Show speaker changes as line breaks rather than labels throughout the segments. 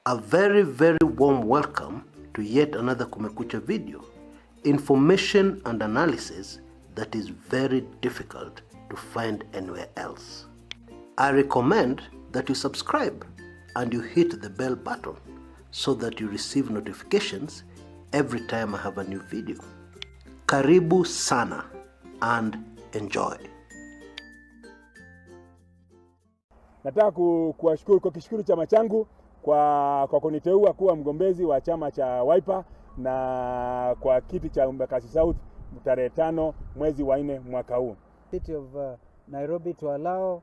A very, very warm welcome to yet another Kumekucha video. Information and analysis that is very difficult to find anywhere else. I recommend that you subscribe and you hit the bell button so that you receive notifications every time I have a new video. Karibu sana and enjoy.
Nataka kuwashukuru kwa kishukuru chama changu kwa kuniteua kuwa mgombezi wa chama cha Wiper na kwa kiti cha Embakasi South tarehe 5 mwezi wa 4 mwaka huu.
City of Nairobi to allow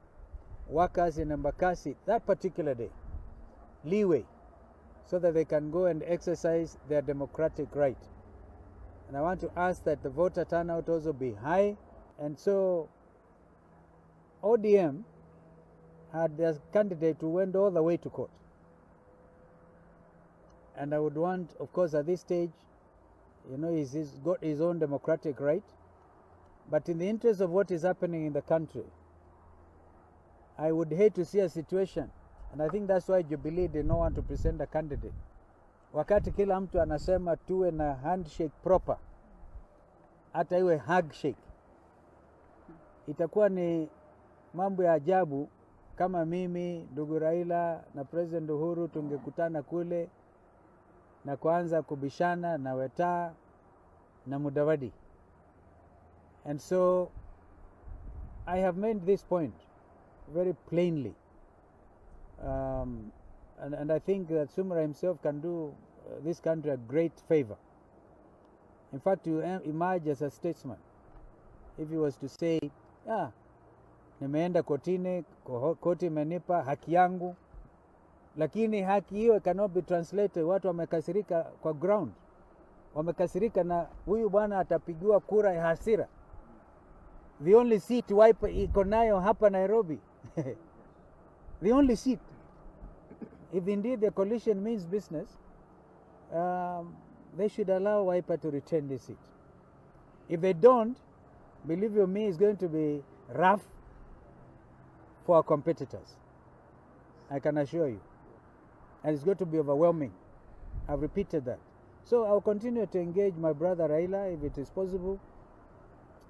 workers in Embakasi that particular day leeway so that they can go and exercise their democratic right. And I want to ask that the voter turnout also be high. And so ODM had their candidate who went all the way to court. And I would want, of course, at this stage, he's got his own democratic right. But in the interest of what is happening in the country, I would hate to see a situation, and I think that's why Jubilee did not want to present a candidate. Wakati kila mtu anasema tuwe na handshake proper, hata iwe handshake, itakuwa ni mambo ya ajabu kama mimi, ndugu Raila na President Uhuru tungekutana kule na kuanza kubishana na Weta na Mudavadi. And so I have made this point very plainly. And I think that Sumra himself can do this country a great favor. In fact, you emerge as a statesman. If he was to say, nimeenda kotini, koti imenipa haki yangu, lakini haki hiyo cannot be translated. Watu wamekasirika kwa ground. Wamekasirika na huyu bwana atapigiwa kura ya hasira. The only seat Wiper iko nayo hapa Nairobi. The only seat. If indeed the coalition means business, they should allow Wiper to retain this seat. If they don't, believe you me, it's going to be rough for our competitors. I can assure you. And it's going to be overwhelming. I've repeated that. So I'll continue to engage my brother Raila if it is possible.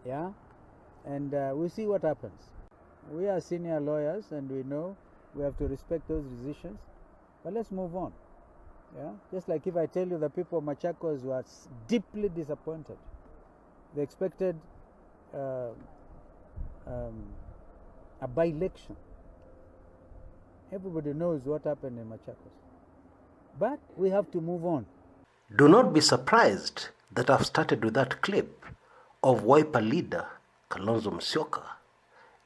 Yeah. And we'll see what happens. We are senior lawyers and we know we have to respect those decisions. But let's move on. Yeah. Just like if I tell you the people of Machakos were deeply disappointed. They expected a by-election. Everybody knows what happened in Machakos. But we have to move on.
Do not be surprised that I've started with that clip of Wiper leader Kalonzo Musyoka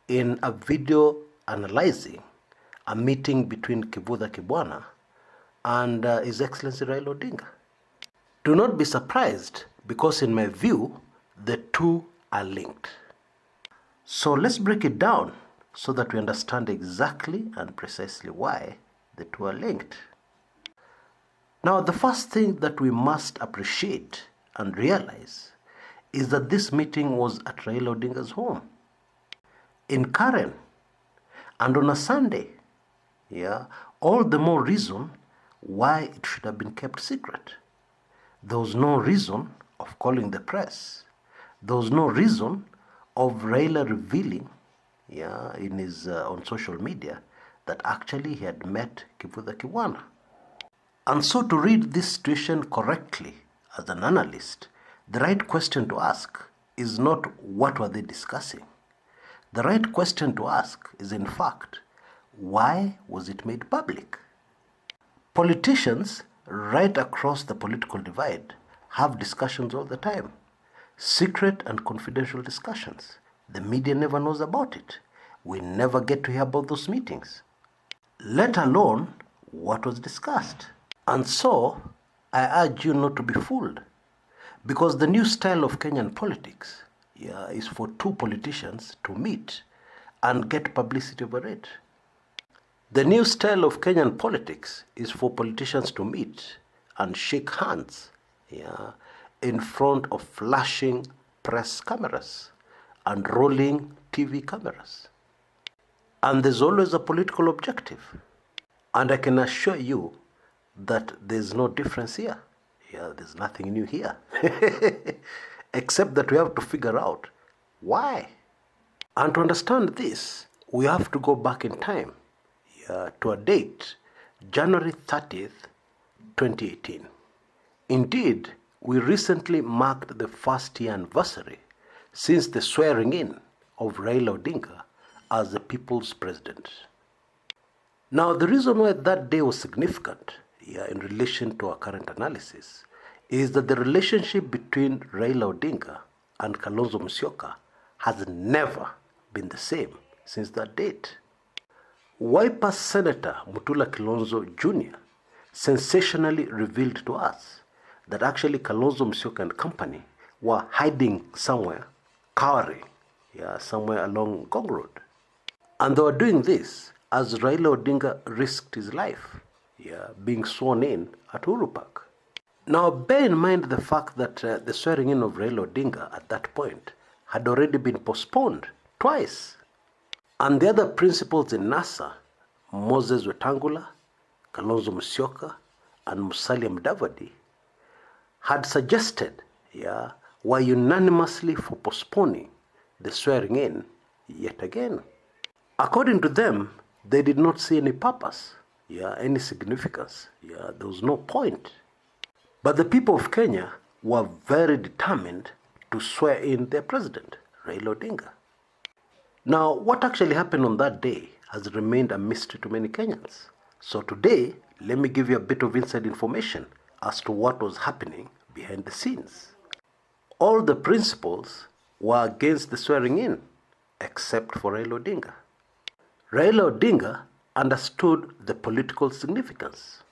in a video analyzing a meeting between Kivutha Kibwana and His Excellency Raila Odinga. Do not be surprised because in my view, the two are linked. So let's break it down so that we understand exactly and precisely why the two are linked. Now, the first thing that we must appreciate and realize is that this meeting was at Raila Odinga's home in Karen and on a Sunday. Yeah, all the more reason why it should have been kept secret. There was no reason of calling the press. There was no reason of Raila revealing, in his on social media that actually he had met Kivutha Kibwana. And so to read this situation correctly as an analyst, the right question to ask is not what were they discussing. The right question to ask is in fact, why was it made public? Politicians right across the political divide have discussions all the time. Secret and confidential discussions. The media never knows about it. We never get to hear about those meetings, let alone what was discussed. And so, I urge you not to be fooled. Because the new style of Kenyan politics is for two politicians to meet and get publicity over it. The new style of Kenyan politics is for politicians to meet and shake hands in front of flashing press cameras and rolling TV cameras. And there's always a political objective. And I can assure you that there's no difference here. Yeah, there's nothing new here. Except that we have to figure out why. And to understand this, we have to go back in time to a date, January 30th, 2018. Indeed, we recently marked the first year anniversary since the swearing in of Raila Odinga as the people's president. Now, the reason why that day was significant in relation to our current analysis is that the relationship between Raila Odinga and Kalonzo Musyoka has never been the same since that date. Wiper Senator Mutula Kilonzo Jr. sensationally revealed to us that actually Kalonzo Musyoka and company were hiding somewhere, cowering, somewhere along Gong Road. And they were doing this as Raila Odinga risked his life, being sworn in at Uhuru Park. Now, bear in mind the fact that the swearing in of Raila Odinga at that point had already been postponed twice. And the other principals in NASA, Moses Wetangula, Kalonzo Musyoka, and Musalia Mudavadi, had suggested, were unanimously for postponing the swearing in yet again. According to them, they did not see any purpose, any significance. There was no point. But the people of Kenya were very determined to swear in their president, Raila Odinga. Now, what actually happened on that day has remained a mystery to many Kenyans. So today, let me give you a bit of inside information as to what was happening behind the scenes. All the principals were against the swearing in, except for Raila Odinga. Raila Odinga understood the political significance.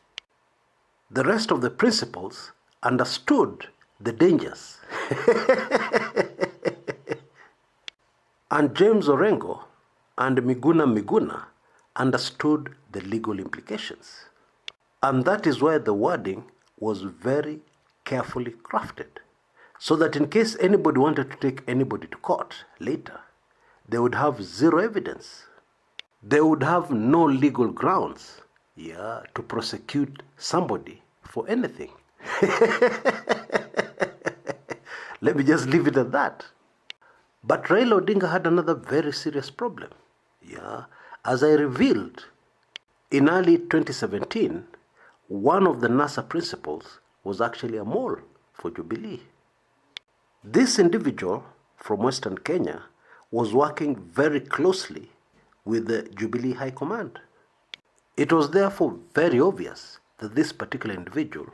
The rest of the principals understood the dangers. And James Orengo and Miguna understood the legal implications. And that is why the wording was very carefully crafted, so that in case anybody wanted to take anybody to court later, they would have zero evidence. They would have no legal grounds to prosecute somebody for anything. Let me just leave it at that. But Raila Odinga had another very serious problem. As I revealed, in early 2017, one of the NASA principals was actually a mole for Jubilee. This individual from Western Kenya was working very closely with the Jubilee High Command. It was therefore very obvious that this particular individual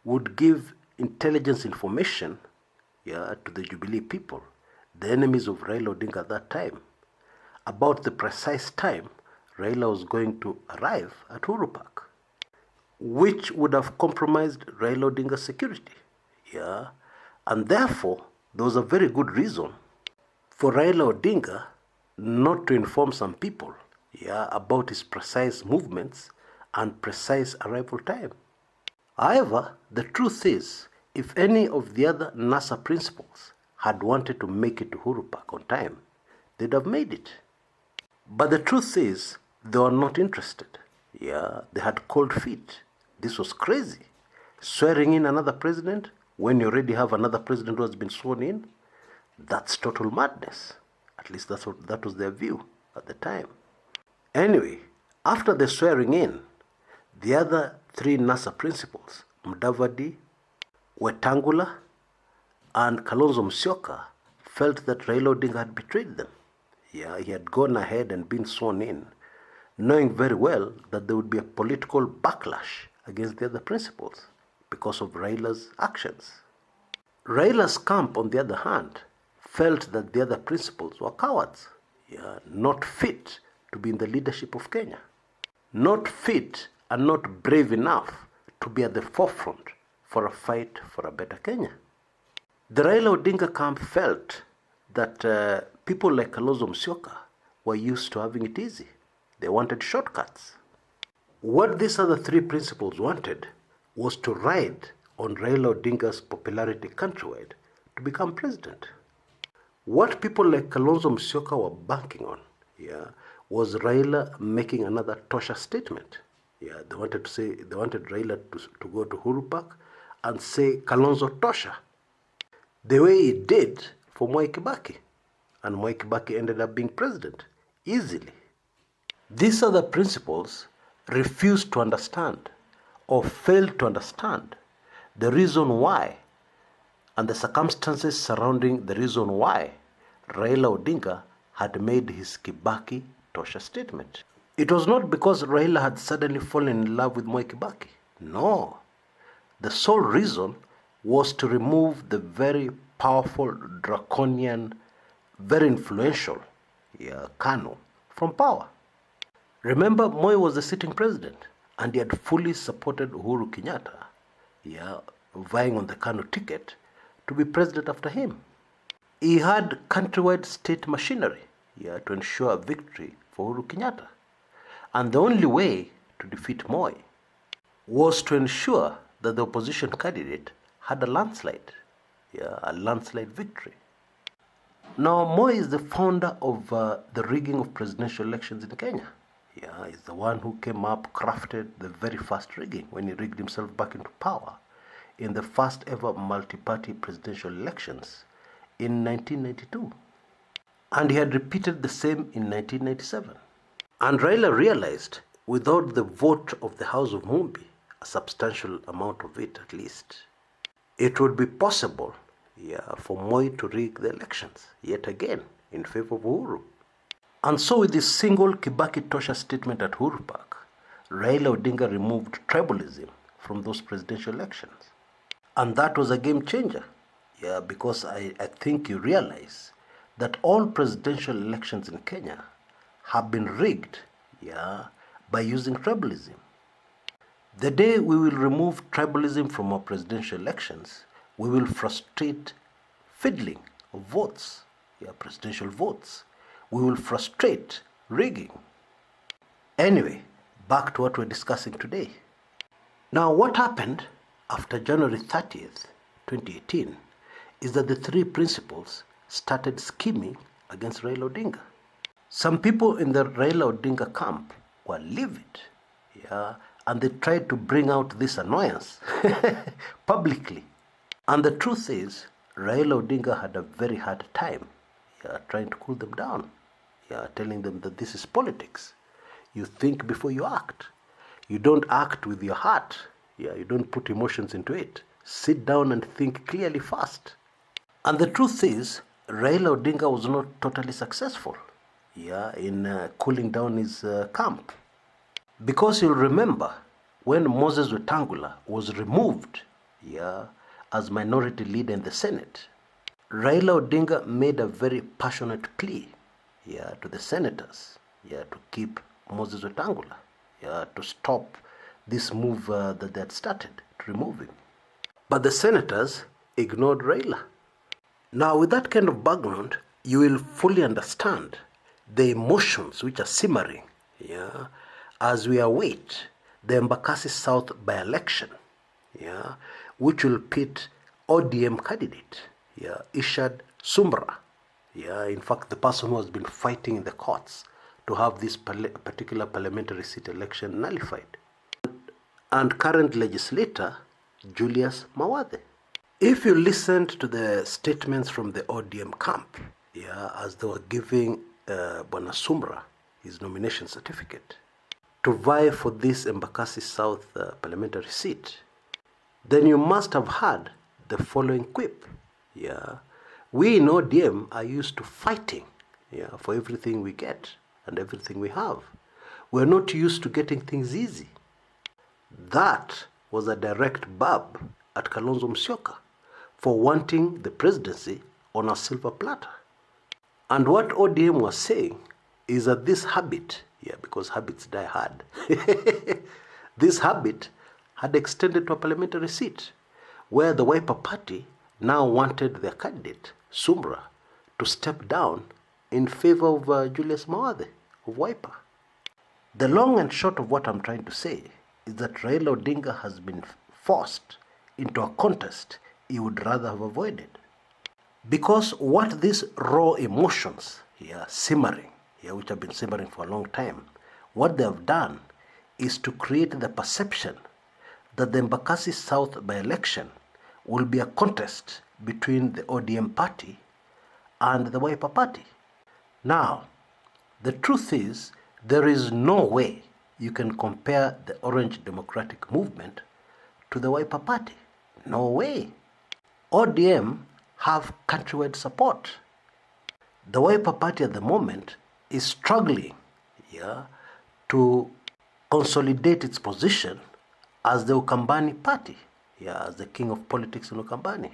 would give intelligence information to the Jubilee people, the enemies of Raila Odinga at that time, about the precise time Raila was going to arrive at Uhuru Park, which would have compromised Raila Odinga's security. And therefore, there was a very good reason for Raila Odinga not to inform some people about his precise movements and precise arrival time. However, the truth is, if any of the other NASA principals had wanted to make it to Uhuru Park on time, they'd have made it. But the truth is, they were not interested. They had cold feet. This was crazy. Swearing in another president when you already have another president who has been sworn in, that's total madness. At least that was their view at the time. Anyway, after the swearing in, the other three NASA principals, Mudavadi, Wetangula, and Kalonzo Musyoka, felt that Raila Odinga had betrayed them. He had gone ahead and been sworn in, knowing very well that there would be a political backlash against the other principals because of Raila's actions. Raila's camp, on the other hand, felt that the other principals were cowards, not fit to be in the leadership of Kenya, not fit and not brave enough to be at the forefront for a fight for a better Kenya. The Raila Odinga camp felt that people like Kalonzo Musyoka were used to having it easy. They wanted shortcuts. What these other three principals wanted was to ride on Raila Odinga's popularity countrywide to become president. What people like Kalonzo Musyoka were banking on was Raila making another Tosha statement, Yeah, they wanted Raila to go to Uhuru Park and say Kalonzo Tosha, the way he did for Mwai Kibaki. And Mwai Kibaki ended up being president, easily. These are the principles refused to understand or failed to understand the reason why and the circumstances surrounding the reason why Raila Odinga had made his Kibaki Tosha statement. It was not because Raila had suddenly fallen in love with Mwai Kibaki. No. The sole reason was to remove the very powerful, draconian, very influential Kanu from power. Remember, Moi was the sitting president and he had fully supported Uhuru Kenyatta, vying on the Kanu ticket to be president after him. He had countrywide state machinery to ensure a victory for Uhuru Kenyatta. And the only way to defeat Moi was to ensure that the opposition candidate had a landslide victory. Now, Moi is the founder of the rigging of presidential elections in Kenya. He's the one who came up, crafted the very first rigging when he rigged himself back into power in the first ever multi-party presidential elections in 1992. And he had repeated the same in 1997. And Raila realized, without the vote of the House of Mumbi, a substantial amount of it at least, it would be possible for Moi to rig the elections yet again in favor of Uhuru. And so with this single Kibaki Tosha statement at Uhuru Park, Raila Odinga removed tribalism from those presidential elections. And that was a game changer, because I think you realize that all presidential elections in Kenya have been rigged by using tribalism. The day we will remove tribalism from our presidential elections, we will frustrate fiddling of votes, presidential votes. We will frustrate rigging. Anyway, back to what we're discussing today. Now, what happened after January 30th, 2018, is that the three principals started scheming against Raila Odinga. Some people in the Raila Odinga camp were livid, and they tried to bring out this annoyance publicly. And the truth is, Raila Odinga had a very hard time trying to cool them down, telling them that this is politics. You think before you act. You don't act with your heart. You don't put emotions into it. Sit down and think clearly first. And the truth is, Raila Odinga was not totally successful in cooling down his camp. Because you'll remember, when Moses Wetangula was removed as minority leader in the Senate, Raila Odinga made a very passionate plea to the senators to keep Moses Wetangula, to stop this move that they had started to remove him. But the senators ignored Raila. Now, with that kind of background, you will fully understand the emotions which are simmering as we await the Embakasi South by-election, which will pit ODM candidate, Ishad Sumra, in fact, the person who has been fighting in the courts to have this particular parliamentary seat election nullified, and current legislator Julius Mawathe. If you listened to the statements from the ODM camp, as they were giving Bwana Sumra his nomination certificate to vie for this Embakasi South parliamentary seat, then you must have heard the following quip. We in ODM are used to fighting for everything we get and everything we have. We're not used to getting things easy. That was a direct bab at Kalonzo Musyoka for wanting the presidency on a silver platter. And what ODM was saying is that this habit, because habits die hard, this habit had extended to a parliamentary seat where the Wiper Party now wanted their candidate, Sumra, to step down in favor of Julius Mawathe of Wiper. The long and short of what I'm trying to say is that Raila Odinga has been forced into a contest he would rather have avoided. Because what these raw emotions simmering, which have been simmering for a long time, what they have done is to create the perception that the Embakasi South by-election will be a contest between the ODM party and the Wiper party. Now, the truth is, there is no way you can compare the Orange Democratic Movement to the Wiper party. No way. ODM have countrywide support. The Wiper party at the moment is struggling to consolidate its position as the Ukambani party, as the king of politics in Ukambani.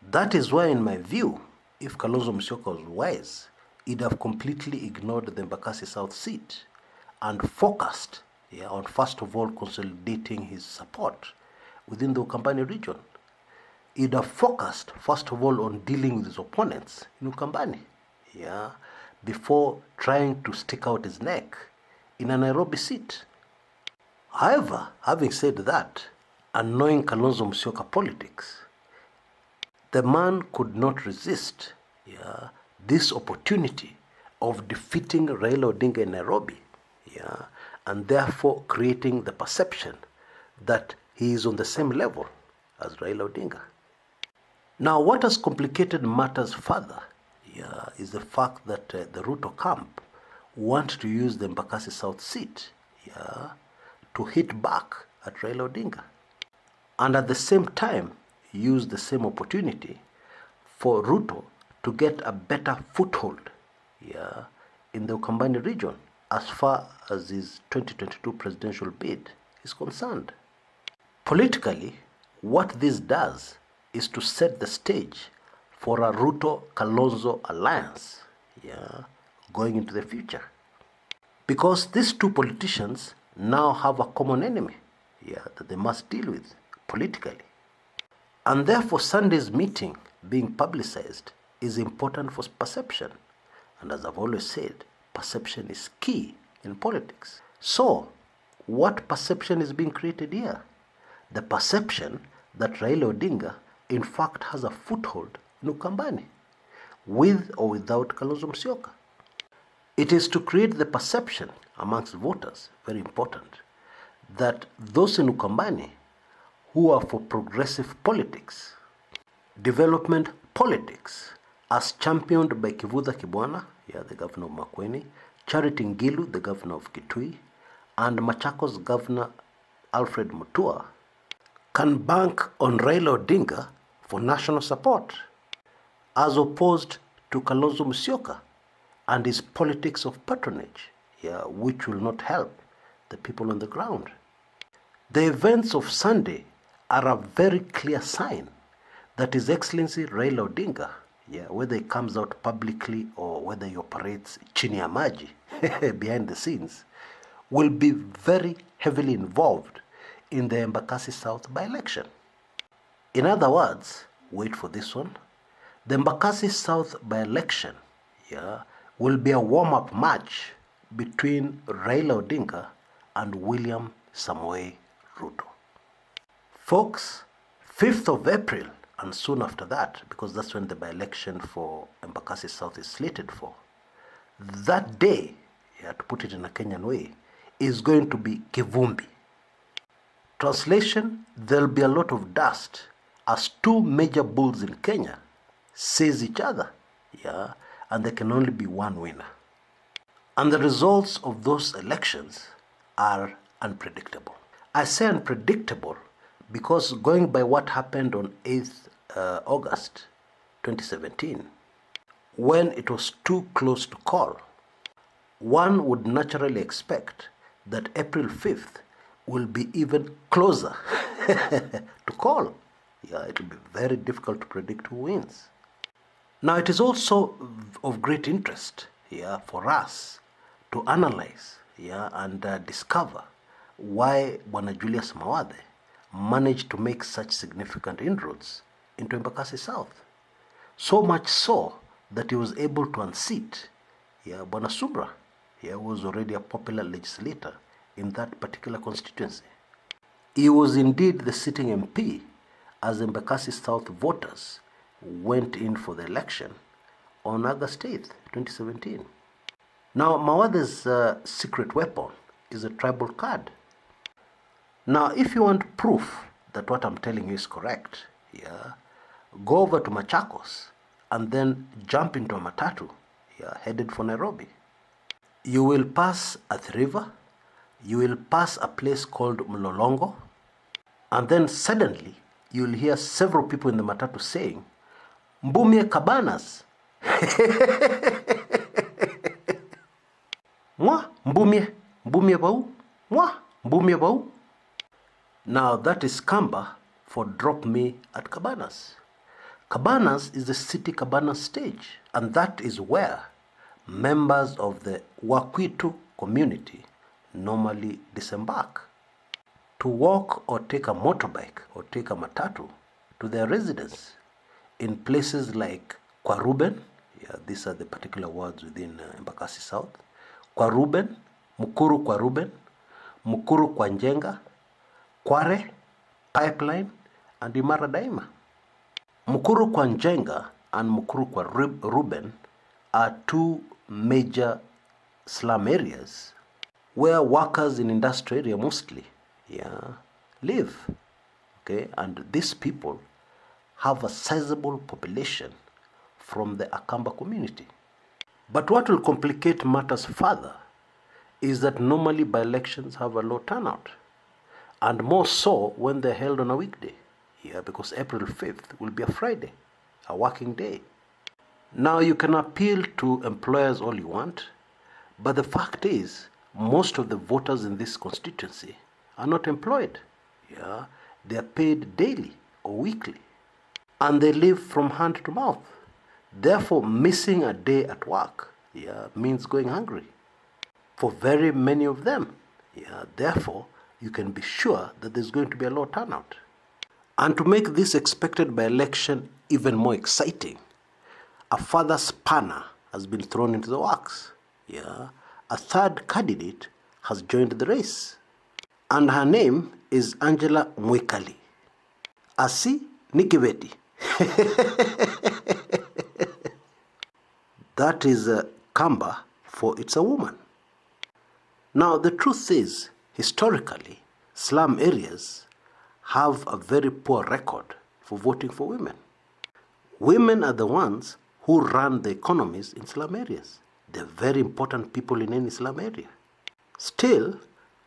That is why, in my view, if Kalonzo Musyoka was wise, he'd have completely ignored the Embakasi South seat and focused on first of all consolidating his support within the Ukambani region. He'd have focused first of all on dealing with his opponents in Ukambani, before trying to stick out his neck in a Nairobi seat. However, having said that, and knowing Kalonzo Musyoka politics, the man could not resist this opportunity of defeating Raila Odinga in Nairobi, and therefore creating the perception that he is on the same level as Raila Odinga. Now, what has complicated matters further is the fact that the Ruto camp want to use the Embakasi South seat to hit back at Raila Odinga, and at the same time use the same opportunity for Ruto to get a better foothold in the Ukambani region as far as his 2022 presidential bid is concerned. Politically, what this does is to set the stage for a Ruto-Kalonzo alliance going into the future. Because these two politicians now have a common enemy that they must deal with politically. And therefore, Sunday's meeting being publicized is important for perception. And as I've always said, perception is key in politics. So, what perception is being created here? The perception that Raila Odinga, in fact, has a foothold in Ukambani, with or without Kalonzo Musyoka. It is to create the perception amongst voters, very important, that those in Ukambani who are for progressive politics, development politics, as championed by Kivutha Kibwana, the governor of Makueni, Charity Ngilu, the governor of Kitui, and Machakos governor Alfred Mutua, can bank on Raila Odinga for national support, as opposed to Kalonzo Musyoka and his politics of patronage, which will not help the people on the ground. The events of Sunday are a very clear sign that His Excellency Raila Odinga, whether he comes out publicly or whether he operates chini ya maji, behind the scenes, will be very heavily involved in the Embakasi South by-election. In other words, wait for this one, the Embakasi South by-election will be a warm-up match between Raila Odinga and William Samoei Ruto. Folks, 5th of April, and soon after that, because that's when the by-election for Embakasi South is slated for, that day, to put it in a Kenyan way, is going to be Kivumbi. Translation, there'll be a lot of dust as two major bulls in Kenya seize each other, and there can only be one winner. And the results of those elections are unpredictable. I say unpredictable because going by what happened on 8th August 2017, when it was too close to call, one would naturally expect that April 5th will be even closer to call. It will be very difficult to predict who wins. Now, it is also of great interest for us to analyze and discover why Bwana Julius Mawathe managed to make such significant inroads into Embakasi South. So much so that he was able to unseat Bwana Subra, who was already a popular legislator in that particular constituency. He was indeed the sitting MP as Embakasi South voters went in for the election on August 8th, 2017. Now, Mawathe's secret weapon is a tribal card. Now, if you want proof that what I'm telling you is correct, go over to Machakos and then jump into a matatu, headed for Nairobi. You will pass Athi River, you will pass a place called Mlolongo, and then suddenly you will hear several people in the matatu saying, Mbumie Cabanas. Mwa, mbumie bau, mwa, mbumie bau. Now that is Kamba for drop me at Cabanas. Cabanas is the city Cabanas stage, and that is where members of the Wakwitu community normally disembark to walk or take a motorbike or take a matatu to their residence in places like Kwaruben. These are the particular words within Embakasi South. Kwaruben, Mukuru Kwaruben, Mukuru Kwanjenga, Kware, Pipeline, and Imara Daima. Mukuru Kwanjenga and Mukuru Kwaruben are two major slum areas where workers in industrial area mostly live. Okay, and these people have a sizable population from the Akamba community. But what will complicate matters further is that normally by-elections have a low turnout, and more so when they're held on a weekday, because April 5th will be a Friday, a working day. Now, you can appeal to employers all you want, but the fact is, most of the voters in this constituency are not employed. They are paid daily or weekly, and they live from hand to mouth. Therefore, missing a day at work means going hungry for very many of them. Therefore, you can be sure that there's going to be a low turnout. And to make this expected by-election even more exciting, a further spanner has been thrown into the works. A third candidate has joined the race, and her name is Angela Mwikali. Asi Nikiveti. That is a Kamba for it's a woman. Now, the truth is, historically, slum areas have a very poor record for voting for women. Women are the ones who run the economies in slum areas. They're very important people in any slum area. Still,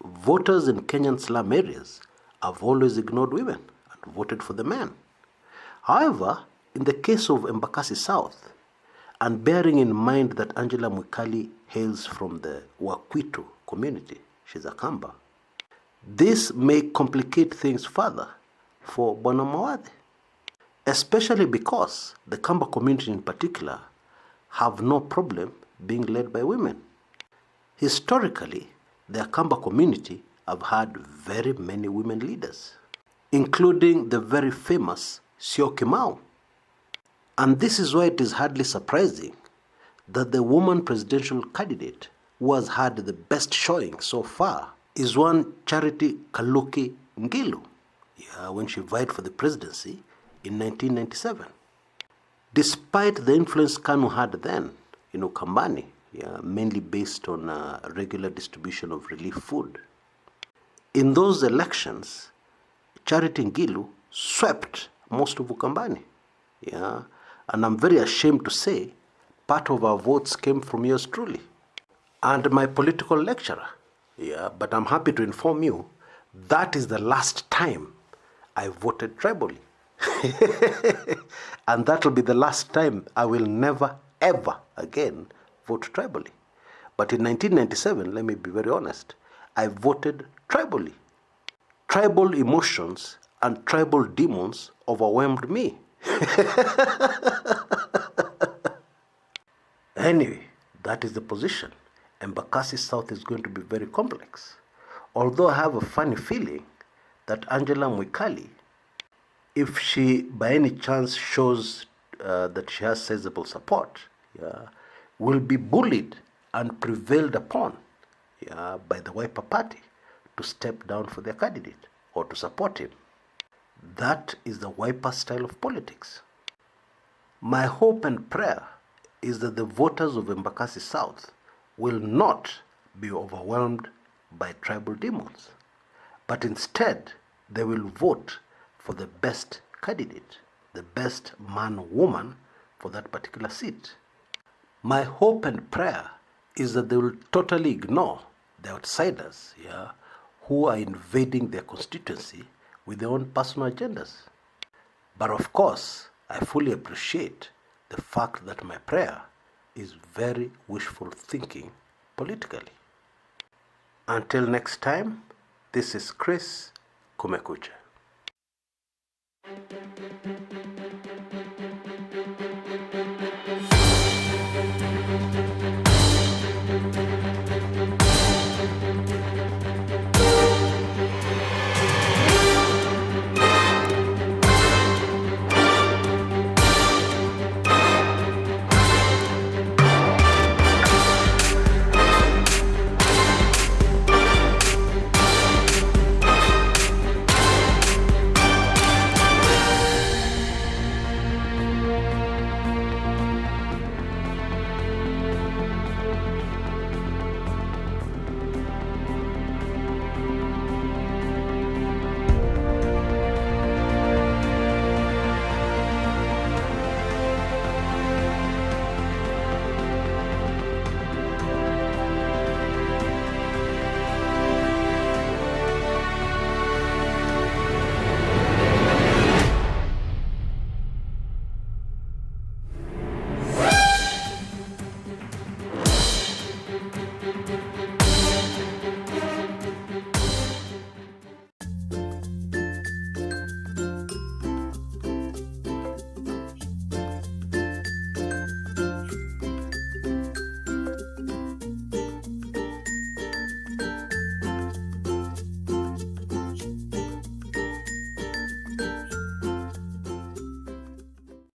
voters in Kenyan slum areas have always ignored women and voted for the men. However, in the case of Embakasi South, and bearing in mind that Angela Mwikali hails from the Wakwitu community, she's a Kamba, this may complicate things further for Bwana Mawathe, especially because the Kamba community in particular have no problem being led by women. Historically, the Akamba community have had very many women leaders, including the very famous Syokimau. And this is why it is hardly surprising that the woman presidential candidate who has had the best showing so far is one Charity Kaluki Ngilu, when she vied for the presidency in 1997. Despite the influence KANU had then in Ukambani, mainly based on regular distribution of relief food. In those elections, Charity Ngilu swept most of Ukambani. And I'm very ashamed to say part of our votes came from yours truly and my political lecturer. But I'm happy to inform you that is the last time I voted tribally. And that will be the last time I will never, ever again vote tribally. But in 1997, let me be very honest, I voted tribally. Tribal emotions and tribal demons overwhelmed me. Anyway, that is the position. Embakasi South is going to be very complex. Although I have a funny feeling that Angela Mwikali, if she by any chance shows that she has sizable support, will be bullied and prevailed upon by the Wiper Party to step down for their candidate or to support him. That is the Wiper style of politics. My hope and prayer is that the voters of Embakasi South will not be overwhelmed by tribal demons, but instead they will vote for the best candidate, the best man or woman for that particular seat. My hope and prayer is that they will totally ignore the outsiders, who are invading their constituency with their own personal agendas. But of course, I fully appreciate the fact that my prayer is very wishful thinking politically. Until next time, this is Chris Kumekucha.